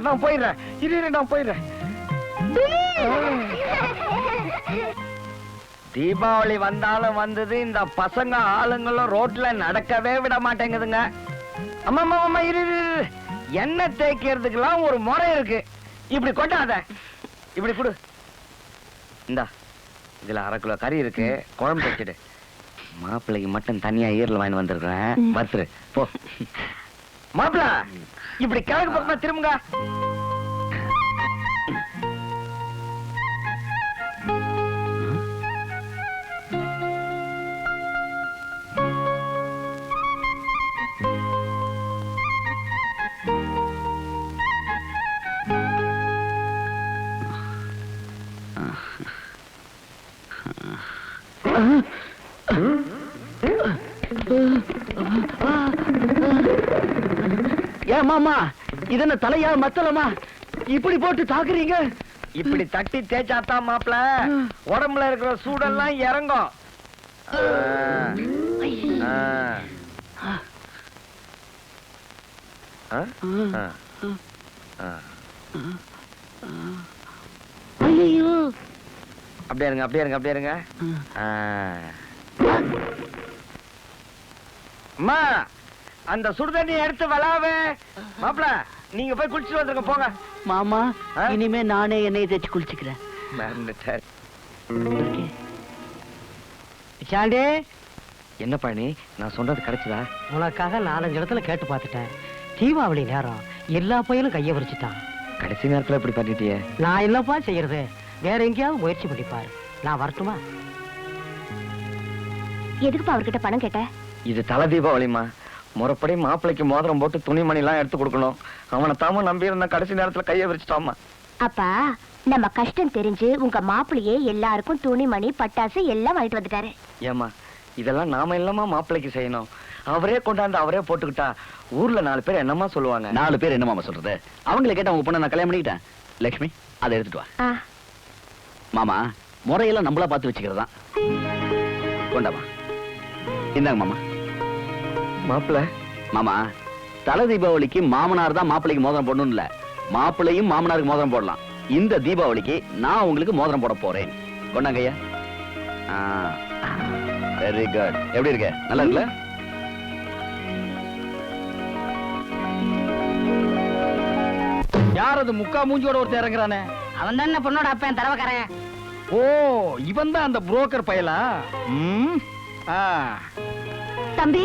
நான் போயிடுறேன். நான் போயிடுறேன். தீபாவளி வந்தாலும் வந்தது, இந்த பசங்க ஆளுங்களும் ரோட்ல நடக்கவே விட மாட்டேங்குதுங்க. அம்மா இரு, எண்ணெய் தேய்க்கிறதுக்கெல்லாம் ஒரு முறை இருக்கு. இப்படி கொண்டாத, இப்படி கொடு. இந்தா, இதுல 1/2 கிலோ கறி இருக்கு, குழம்பு வச்சுடு. மாப்பிள்ளைக்கு மட்டும் தனியா ஈரல் வாங்கி வந்திருக்கிறேன், பத்துரு போ. மாப்பிள்ள இப்படி கிழக்கு பக்கமா திரும்புங்க. ஏன் மாமா, இதென்ன தலையா மத்தலமா இப்படி போட்டு தாக்குறீங்க? இப்படி தட்டி தேய்ச்சாத்தான் மாப்பிள உடம்புல இருக்கிற சூடெல்லாம் இறங்கும். ஐயோ, அப்படியே இருங்க, அப்படியே இருங்க, அப்படியே இருங்க. அம்மா, அந்த சுடுதண்ணி எடுத்து வளாவே. மாப்பிள நீங்க போய் குளிச்சுட்டு வந்துருங்க, போங்க. மாமா இனிமே நானே எண்ணெயை தேய்ச்சி குளிச்சுக்கிறேன். சாண்டே, என்ன பண்ணி நான் சொன்னது கிடைச்சதா? உனக்காக 4-5 இடத்துல கேட்டு பார்த்துட்டேன். தீபாவளி நேரம் எல்லா பையனும் கைய வரிச்சுட்டான். கடைசி நேரத்துல இப்படி பண்ணிட்டியே. நான் என்னப்பா செய்யறது? வேற எங்கேயாவது முயற்சி பண்ணிப்பாரு. நான் வரட்டுமா? எதுக்குப்பா அவர்கிட்ட பணம் கேட்ட? இது தலை தீபாவளிமா, முறைப்படி மாப்பிள்ளைக்கு மோதிரம் போட்டு துணிமணி எல்லாம் எடுத்து கொடுக்கணும். அவனை தாம நம்பி இருந்த கடைசி நேரத்துல கைய விரிச்சிட்டாமா. அப்பா நம்ம கஷ்டம் தெரிஞ்சு உங்க மாப்பிள்ளையே எல்லாருக்கும் துணிமணி பட்டாசு எல்லாம் வாங்கிட்டு வந்துட்டாரு. ஏமா, இதெல்லாம் நாம இல்லமா மாப்பிள்ளைக்கு செய்யணும். அவரே கொண்டாந்து அவரே போட்டுக்கிட்டா ஊர்ல 4 பேர் என்னமா சொல்லுவாங்க? 4 பேர் என்னமாமா சொல்றது? அவங்களை கேட்ட உங்க பொண்ணை நான் கல்யாணம் பண்ணிக்கிட்டேன். லட்சுமி, அதை எடுத்துட்டு வா. மாமா, முறையெல்லாம் நம்மளா பார்த்து வச்சுக்கிறதா. கொண்டாமா, இந்தாங்க மாமா. மாப்பிள்ள, மாமா, தலை தீபாவளிக்கு மாமனார் தான் மாப்பிள்ளைக்கு மோதிரம் போடணும் இல்ல, மாப்பிள்ளையும் மாமனாருக்கு மோதிரம் போடலாம். இந்த தீபாவளிக்கு நான் உங்களுக்கு மோதிரம் போட போறேன். கொண்டாங்க ஐயா. Very good. எப்படி இருக்க? நல்லா இருக்குல்ல? யார் அது முக்கா மூஞ்சியோட ஒருத்தர் இறங்குறானே? அவன் தான் பொண்ணோட அப்பன், தரவக்காரன். ஓ, இவன் தான் அந்த புரோக்கர் பயலா? தம்பி,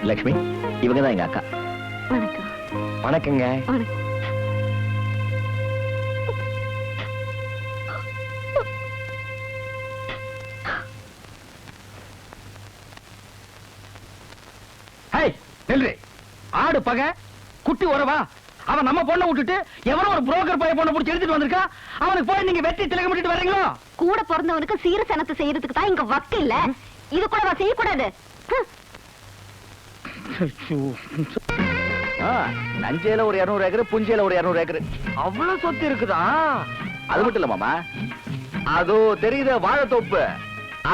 லட்சுமி, இவங்க தான் எங்க அக்கா. வணக்கம். வணக்கங்க. ஆடு பகை குட்டி உறவா? அவன் நம்ம பொண்ணை விட்டுட்டு எவனோ ஒரு புரோக்கர் பைய பொண்ணை பிடிச்சி எடுத்துட்டு வந்திருக்கா. அவனுக்கு போய் நீங்க வெட்டி திலகம் பண்ணிட்டு வரீங்களோ? கூட பிறந்தவனுக்கு சீர சனத்தை செய்யறதுக்கு தான் இங்க வக்கு இல்ல. இது கூட செய்யக்கூடாது. நஞ்சையில ஒரு 200 ஏக்கர், புஞ்சையில ஒரு 200 ஏக்கர். அவ்வளவு சொத்து இருக்குதா? அது மட்டும் இல்ல மாமா, அதோ தெரியுத வாழைத்தோப்பு,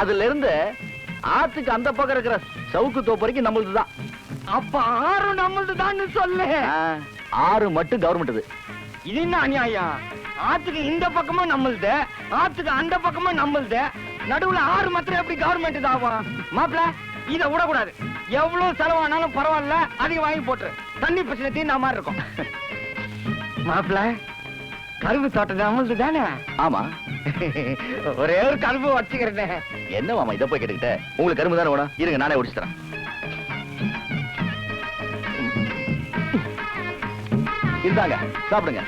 அதுல இருந்து ஆத்துக்கு அந்த பக்கம் இருக்கிற சவுக்கு தோப்பு வரைக்கும் நம்மளுதுதான். அப்ப 6 நம்மளுதுதான் சொல்லு. 6 மட்டும் கவர்மெண்ட். இது என்ன அநியாயம்? ஆத்துக்கு இந்த பக்கமும் நம்மளுது, ஆத்துக்கு அந்த பக்கமும் நம்மளுது, நடுவுல 6 மாத்திரம் எப்படி கவர்மெண்ட் ஆகும்? மாப்பிள, இத விடக்கூடாது. எவ்வளவு செலவானாலும் பரவாயில்ல, அதிகம் வாங்கி போட்டுரு. தண்ணி பிரச்சனை தீர்ந்த மாதிரி இருக்கும். மாப்பிள, கரும்பு தோட்டம் நம்மளுது தானே? ஆமா. ஒரே ஒரு கரும்பு வச்சுக்கிறேன். என்ன மாமா இதை போய் கேட்டுக்கிட்ட? உங்களுக்கு கரும்பு தானே வேணும்? இருங்க, நானே ஒடிச்சு தரேன். இந்தாங்க, சாப்பிடுங்க.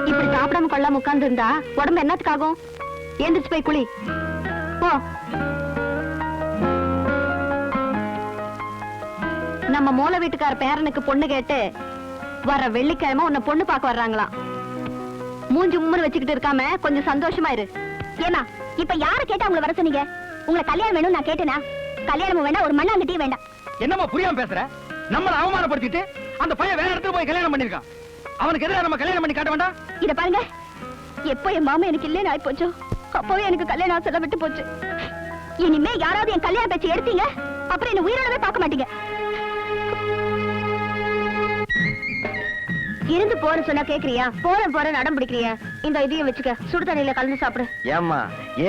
இப்படி சாப்பிடாம கொள்ளாம உட்கார்ந்து இருந்தா உடம்பு என்னத்துக்காகும்? எந்திரிச்சு போய் குளி போ. நம்ம மூல வீட்டுக்கார பேரனுக்கு பொண்ணு கேட்டு வர வெள்ளிக்கிழமை உன்னை பொண்ணு பார்க்க வர்றாங்களாம். மூஞ்சி மும்முன்னு வச்சுக்கிட்டு இருக்காம கொஞ்சம் சந்தோஷமா இரு. ஏமா, இப்ப யார கேட்டா உங்களை வர சொன்னீங்க? உங்களை கல்யாணம் வேணும் நான் கேட்டேனா? கல்யாணமும் வேண்டாம், ஒரு மண்ணாங்கட்டியும் வேண்டாம். என்னமா புரியாம பேசுற? நம்மள அவமானப்படுத்திட்டு அந்த பையன் வேற இடத்துல போய் கல்யாணம் பண்ணிருக்கான். அவனுக்கு எதிராக நம்ம கல்யாணம் பண்ணி காட்ட வேண்டாம். இத பாருங்க, எப்போ என் மாமா எனக்கு இல்லைன்னு ஆயி போச்சோ அப்பவே எனக்கு கல்யாணம் ஆசை விட்டு போச்சு. இனிமே யாராவது என் கல்யாண பேச்சு எடுத்தீங்க அப்புறம் என்ன உயிரோடவே பார்க்க மாட்டீங்க. இருந்து போற சொன்னா கேக்குறியா? போற நடம் பிடிக்கிறியா? இந்த இதையும் வச்சுக்க, சுடு தண்ணியில கலந்து சாப்பிடு. ஏம்மா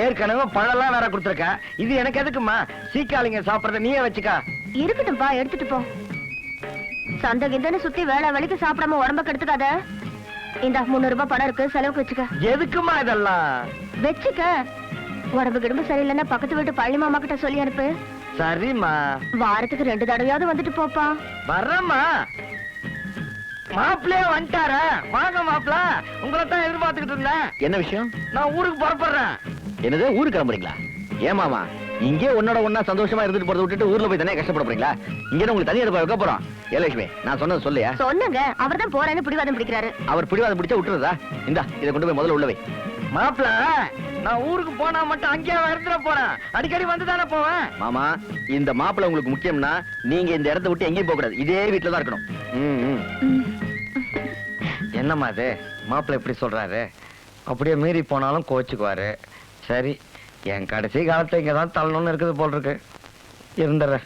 ஏற்கனவே பழம்லாம் வேற கொடுத்துருக்க, இது எனக்கு எதுக்குமா? சீக்காளிங்க சாப்பிடறத நீயே வச்சுக்க. இருக்கட்டும்பா, எடுத்துட்டு போ. சந்தை கிந்தன்னு சுத்தி வேலை வலிக்கு சாப்பிடாம உடம்ப கெடுத்துக்காத. இந்த 300 ரூபாய் பணம் இருக்கு, செலவுக்கு வச்சுக்க. எதுக்குமா இதெல்லாம்? வச்சுக்க. உடம்பு கிடம்பு சரியில்லைன்னா பக்கத்து வீட்டு பழனி மாமா கிட்ட சொல்லி அனுப்பு. சரிம்மா. வாரத்துக்கு 2 தடவையாவது வந்துட்டு போப்பா. வர்றம்மா. மாப்பிள்ளையே வந்துட்டாரா? வாங்க மாப்பிள்ள, உங்களை தான் எதிர்பார்த்துக்கிட்டு இருந்தேன். என்ன விஷயம்? நான் ஊருக்கு புறப்படுறேன். என்னது, ஊருக்கு கிளம்புறீங்களா? ஏமாமா, இங்கே உன்னோட ஒன்னா சந்தோஷமா இருந்துட்டு போறத விட்டுட்டு ஊர்ல போய் தனியா கஷ்டப்பட போறீங்களா? இங்க உங்களுக்கு தனியா வைக்க போறோம். ஏலட்சுமி, நான் சொன்னது சொல்லியா? சொன்னங்க, அவர் தான் போறேன்னு பிடிவாதம் பிடிக்கிறாரு. அவர் பிடிவாதம் பிடிச்சா விட்டுறதா? இந்தா, இதை கொண்டு போய் முதல்ல உள்ள வை. மாப்பிள்ள, நான் ஊருக்கு போனா மட்டும் அங்கேயே இருந்துட போறேன். அடிக்கடி வந்து தானே போவேன். மாமா, இந்த மாப்பிள்ள உங்களுக்கு முக்கியம்னா நீங்க இந்த இடத்தை விட்டு எங்கேயும் போக கூடாது. இதே வீட்டுல தான் இருக்கணும். என்னம்மா அது, மாப்பிள்ள எப்படி சொல்றாரு? அப்படியே மீறி போனாலும் கோச்சுக்குவாரு. சரி, என் கடைசி காலத்தை இங்கதான் தள்ளணும்னு இருக்குது போல் இருக்கு. இருந்துடுறேன்.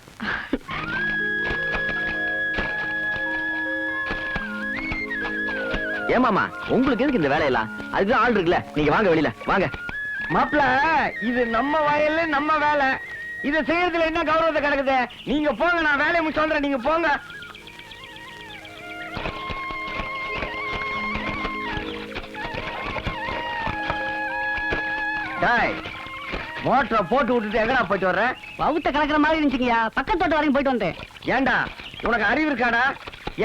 ஏமாமா, உங்களுக்கு எதுக்கு இந்த வேலையெல்லாம்? அதுதான் ஆள் இருக்குல்ல, நீங்க வாங்க வெளியில வாங்க. மாப்பிள்ள, இது நம்ம வயல்ல நம்ம வேலை. இதை செய்யறதுல என்ன கௌரவத்தை கிடக்குது? நீங்க போங்க, நான் வேலையை முடிச்சு சொல்றேன். நீங்க போங்க. மோட்டரை போட்டு விட்டுட்டு எங்கடா போயிட்டு வர்ற? வவுத்த கலக்கிற மாதிரி இருந்துச்சுங்கய்யா, பக்கத்தோட்ட வரைக்கும் போயிட்டு வந்தேன். ஏண்டா, உனக்கு அறிவு இருக்காடா?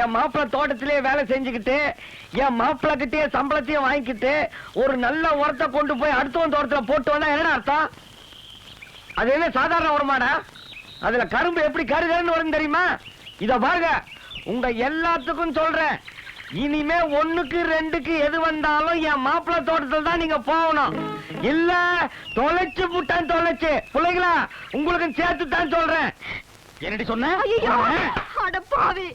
என் மாப்பிள்ள தோட்டத்திலே வேலை செஞ்சுக்கிட்டு என் மாப்பிள்ள கிட்டே சம்பளத்தையும் வாங்கிக்கிட்டு ஒரு நல்ல உரத்தை கொண்டு போய் அடுத்தவன் தோட்டத்துல போட்டு வந்தா என்ன அர்த்தம்? அது என்ன சாதாரண உரமாடா? அதுல கரும்பு எப்படி கருகருன்னு வரும் தெரியுமா? இத பாருங்க, உங்க எல்லாத்துக்கும் சொல்றேன், இனிமே 1க்கு 2க்கு எது வந்தாலும் என் மாப்பிள்ள தோட்டத்துல தான் நீங்க போகணும். இல்ல தொலைச்சு புட்டான் தொலைச்சு பிள்ளைங்களா, உங்களுக்கு சேர்த்து தான் சொல்றேன். என்னடி சொன்ன? அட பாவி,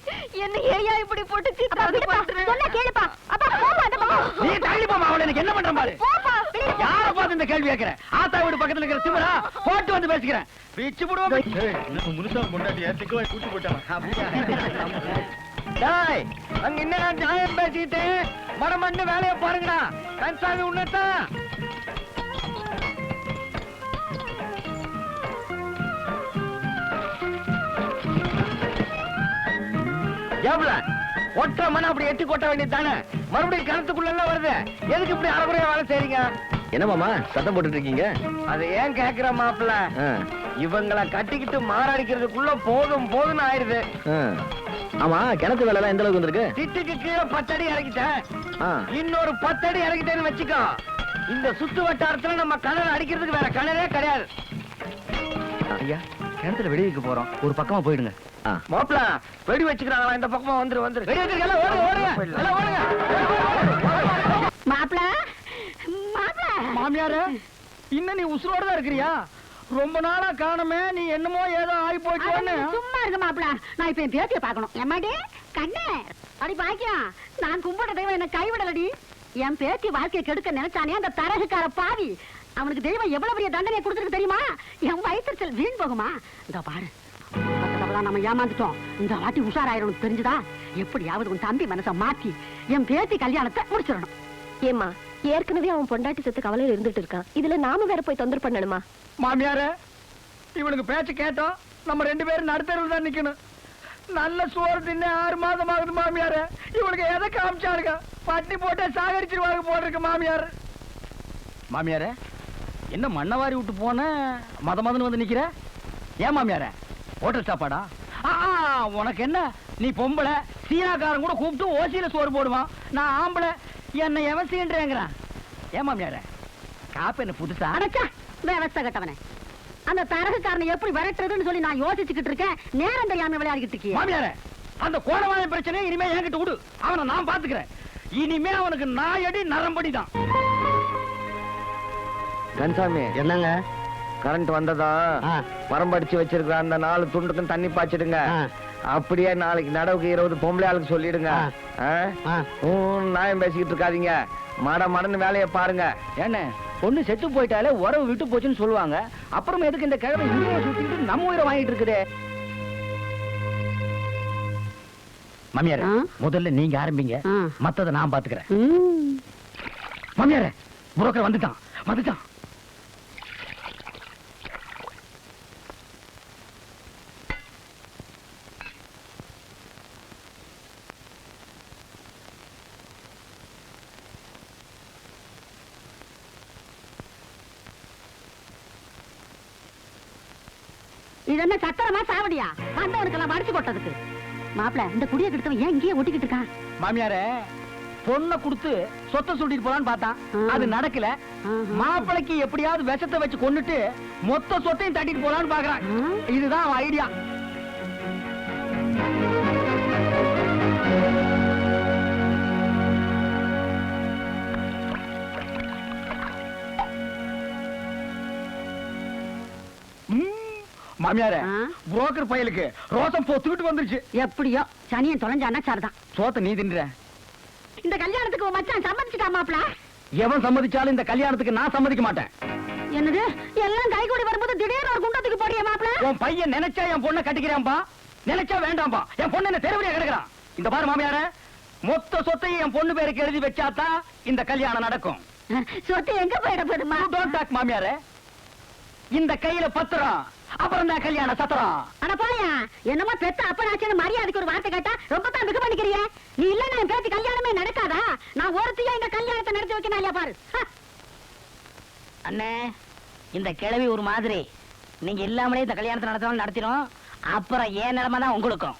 என்ன ஏயா இப்படி போட்டு சித்தாது பண்றே? சொன்னா கேளுப்பா. அப்பா போப்பா, அந்த பக்கம். நீ தள்ளி போமா, அவளை எனக்கு என்ன பண்ற பாரு. போப்பா, யார பார்த்து இந்த கேள்வி கேக்குற? ஆத்தா வீடு பக்கத்துல இருக்கிற திமிரா போட்டு வந்து பேசிக்கிறேன். பிச்சு போடுவோம். முனுசா முன்னாடி திக்குவாய் கூட்டி போட்டான். டேய், அங்க என்ன நியாயம் பேசிட்டு மடமண்ணு வேலையை பாருங்கடா. கன்சாமி உன்னதான் எவ்வளவு ஒற்றை மணி அப்படி எட்டி கொட்ட வேண்டியது தானே? மறுபடியும் கிணத்துக்குள்ள எல்லாம் வருது. எதுக்கு இப்படி அரைகுறையா வேலை செய்றீங்க? என்ன மாமா சத்தம் போட்டுட்டு இருக்கீங்க? அது ஏன் கேக்குற மாப்பிள்ள, இவங்களை கட்டிக்கிட்டு மாரடிக்கிறதுக்குள்ள போதும் போதும்னு ஆயிடுது. ஆமா, கிணத்து வேலை எந்த அளவுக்கு வந்திருக்கு? திட்டுக்கு கீழே 10 அடி இறக்கிட்டேன். இன்னொரு 10 அடி இறக்கிட்டேன்னு வச்சுக்கோ, இந்த சுத்து வட்டாரத்துல நம்ம கிணறு அடிக்கிறதுக்கு வேற கிணறே கிடையாது. ஐயா, கிணத்துல வெடி வைக்க போறோம், ஒரு பக்கமா போயிடுங்க. மாப்பிள்ள, வெடி வச்சுக்கிறாங்களா? இந்த பக்கமா வந்துரு வந்துரு. வெடி வச்சிருக்கல, ஓடுங்க ஓடுங்க எல்லாம் ஓடுங்க. மாப்ள மாப்ள, மாமியாரே, இன்னும் நீ உசுரோட தான் இருக்கிறியா? ரொம்ப நாளா காணுமே, நீ என்னமோ ஏதோ ஆகி போயிட்டோன்னு. சும்மா இருக்க மாப்ள, நான் இப்ப என் பேத்திய பாக்கணும். எம்மாடி கண்ணே, அடி பாக்கியா, நான் கும்பிட்ட தெய்வம் என்ன கைவிடலடி. என் பேத்தி வாழ்க்கையை கெடுக்க நினைச்சானே அந்த தரகுக்கார பாவி, அவனுக்கு தெய்வம் எவ்வளவு பெரிய தண்டனை கொடுத்துருக்கு தெரியுமா? என் வயிற்றுச்சல் வீண் போகுமா? இந்த பாரு, நம்ம ஏமாந்துட்டோம். இந்த வாட்டி உஷாராயிரும் தெரிஞ்சுதா? எப்படியாவது உன் தம்பி மனசை மாத்தி என் பேத்தி கல்யாணத்தை முடிச்சிடணும். ஏமா, ஏற்கனவே அவன் பொண்டாட்டி செத்து கவலையில இருந்துட்டு இருக்கான், இதுல நாம வேற போய் தொந்தரவு பண்ணணுமா? மாமியாரே, இவனுக்கு பேச்சு கேட்டோம், நம்ம 2 பேரும் நடுத்தருவில் தான் நிக்கணும். நல்ல சோறு தின்னு 6 மாதம் ஆகுது மாமியாரே. இவனுக்கு எதை காமிச்சாருங்க? பட்டி போட்டே சாகரிச்சிருவாங்க போட்டிருக்கு மாமியார். மாமியாரே, என்ன மண்ணவாரி விட்டு போன மத மதன்னு வந்து நிக்கிற? ஏன் மாமியாரே, ஹோட்டல் சாப்பாடா? உனக்கு என்ன, நீ பொம்பளை, சீனாக்காரன் கூட கூப்பிட்டு ஓசியில சோறு போடுவான். நான் ஆம்பளை, என்ன எவசின்றேங்கிறான். ஏன் மாமியாரே, காப்பு என்ன புதுசா? அடச்சா, விவசாய கட்டவனே, அந்த தரகுக்காரனை எப்படி விரட்டுறதுன்னு சொல்லி நான் யோசிச்சுக்கிட்டு இருக்கேன். நேரம் தெரியாம விளையாடிக்கிட்டு இருக்கீங்க. மாமியாரே, அந்த கோலவாய பிரச்சனை இனிமே என்கிட்ட விடு, அவனை நான் பாத்துக்கிறேன். இனிமே அவனுக்கு நாயடி நரம்படி தான். கன்சாமி, என்னங்க? கரண்ட் வந்ததா? மரம்படிச்சு வச்சிருக்க அந்த 4 துண்டுக்கும் தண்ணி பாய்ச்சிடுங்க. அப்படியே நாளைக்கு நடவுக்கு 20 பொம்பளை ஆளுக்கு சொல்லிடுங்க. நியாயம் பேசிக்கிட்டு இருக்காதீங்க, மடன்னு வேலையை பாருங்க. என்ன பொண்ணு செத்து போயிட்டாலே உறவு விட்டு போச்சுன்னு சொல்லுவாங்க. அப்புறம் எதுக்கு இந்த கிழமை இங்கே சுத்திட்டு நம்ம உயிரை வாங்கிட்டு இருக்குதே? மாமியார முதல்ல நீங்க ஆரம்பிங்க, மத்தத நான் பாத்துக்கிறேன். மாமியார புரோக்கர் வந்துட்டான். இது என்ன சத்திரமா சாவடியா? வந்தவனுக்கெல்லாம் மடிச்சு கொட்டதுக்கு. மாப்பிள, இந்த குடிய கிட்டவன் ஏன் இங்கேயே ஒட்டிக்கிட்டு இருக்கான்? மாமியார பொண்ணை கொடுத்து சொத்தை சொல்லிட்டு போலான்னு பார்த்தான், அது நடக்கல. மாப்பிளைக்கு எப்படியாவது விஷத்தை வச்சு கொண்டுட்டு மொத்த சொத்தையும் தட்டிட்டு போலான்னு பாக்குறான். இதுதான் அவன் ஐடியா. மாமியார புரோக்கர் பயலுக்கு ரோசம் பொத்துக்கிட்டு வந்துருச்சு. எப்படியோ சனியன் தொலைஞ்சானா சரிதான். சோத்த நீ தின்ற. இந்த கல்யாணத்துக்கு உன் மச்சான் சம்மதிச்சுட்டா மாப்பிள? எவன் சம்மதிச்சாலும் இந்த கல்யாணத்துக்கு நான் சம்மதிக்க மாட்டேன். என்னது எல்லாம் கைகூடி வரும்போது திடீர்னு ஒரு குண்டத்துக்கு போடிய மாப்பிள? உன் பையன் நினைச்சா என் பொண்ணை கட்டிக்கிறான்பா, நினைச்சா வேண்டாம்பா. என் பொண்ணு என்ன தெருவடியா கிடக்குறான். இந்த பாரு மாமியார, மொத்த சொத்தையும் என் பொண்ணு பேருக்கு எழுதி வச்சாதான் இந்த கல்யாணம் நடக்கும். சொத்து எங்க போயிட போதுமா? டோன்ட் டாக் மாமியார. இந்த கையில பத்திரம், அப்புறம் தான் கல்யாண சத்திரம். அட போயா, என்னமோ பெத்த அப்பனாச்சுன்னு மரியாதைக்கு ஒரு வார்த்தை கேட்டா ரொம்ப தான் மிக பண்ணிக்கிறிய. நீ இல்ல நான் பேசி கல்யாணமே நடக்காதா? நான் ஒருத்தையும் இந்த கல்யாணத்தை நடத்தி வைக்கணும் இல்லையா பாரு. அண்ணே, இந்த கிழவி ஒரு மாதிரி. நீங்க இல்லாமலே இந்த கல்யாணத்தை நடத்தணும் நடத்திடும். அப்புறம் ஏன் நிலைமை தான் உங்களுக்கும்.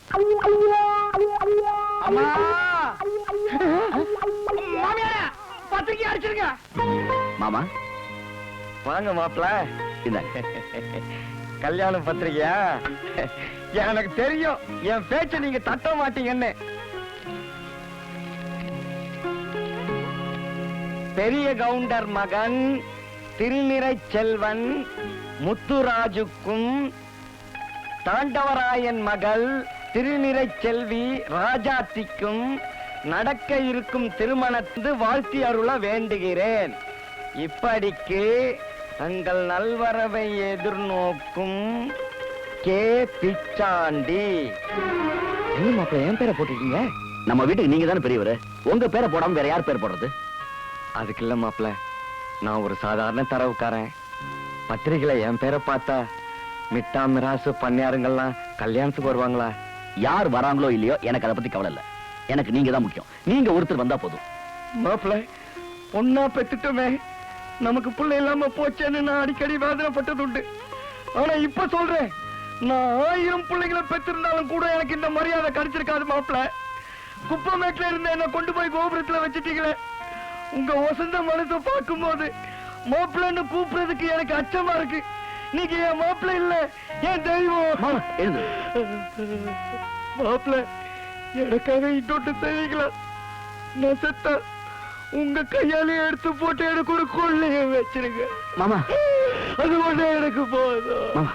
பத்திரிக்கை அடிச்சிருங்க மாமா. வாங்க மாப்பிள, இந்த கல்யாண பத்திரிக்கையா? எனக்கு தெரியும் என் பேச்ச நீங்க தட்ட மாட்டீங்கன்னு. பெரிய கவுண்டர் மகன் திருநிறை செல்வன் முத்துராஜுக்கும் தாண்டவராயன் மகள் திருநிறை செல்வி ராஜாத்திக்கும் நடக்க இருக்கும் திருமணத்து வாழ்த்தி அருள வேண்டுகிறேன். இப்படிக்கு தங்கள் நல்வரவை எதிர்நோக்கும் கே பிச்சாண்டி. என்ன மாப்பிள்ள என் பேரை போட்டிருக்கீங்க? நம்ம வீட்டுக்கு நீங்க தானே பெரியவர், உங்க பேரை போடாம வேற யார் பேர் போடுறது? அதுக்கு இல்ல மாப்பிள்ள, நான் ஒரு சாதாரண தரவுக்காரன். பத்திரிகையில என் பேரை பார்த்தா மிட்டா மிராசு பண்ணியாருங்கெல்லாம் கல்யாணத்துக்கு வருவாங்களா? யார் வராங்களோ இல்லையோ எனக்கு அதை பத்தி கவலை இல்ல. எனக்கு நீங்க தான் முக்கியம். நீங்க ஒருத்தர் வந்தா போதும். மாப்பிள்ள, பொண்ணா பெத்துட்டோமே, நமக்கு பிள்ளை இல்லாம போச்சேன்னு நான் அடிக்கடி வேதனைப்பட்டது உண்டு. ஆனா இப்ப சொல்றேன், நான் 1000 பிள்ளைகளை பெற்றிருந்தாலும் கூட எனக்கு இந்த மரியாதை கிடைச்சிருக்காது மாப்பிள்ள. குப்பமேட்ல இருந்த என்ன கொண்டு போய் கோபுரத்துல வச்சுட்டீங்களே. உங்க வசந்த மனசை பார்க்கும் போது மாப்பிள்ளன்னு கூப்பிடுறதுக்கு எனக்கு அச்சமா இருக்கு. நீங்க என் மாப்பிள்ள இல்ல, என் தெய்வம். மாப்பிள்ள, எனக்காக இன்னொட்டு செய்வீங்களா? நான் செத்தா உங்க கையாலே எடுத்து போட்டு எனக்கு ஒரு கொள்ளைய வச்சிருங்க மாமா. அது ஒண்ணு எனக்கு போதும். மாமா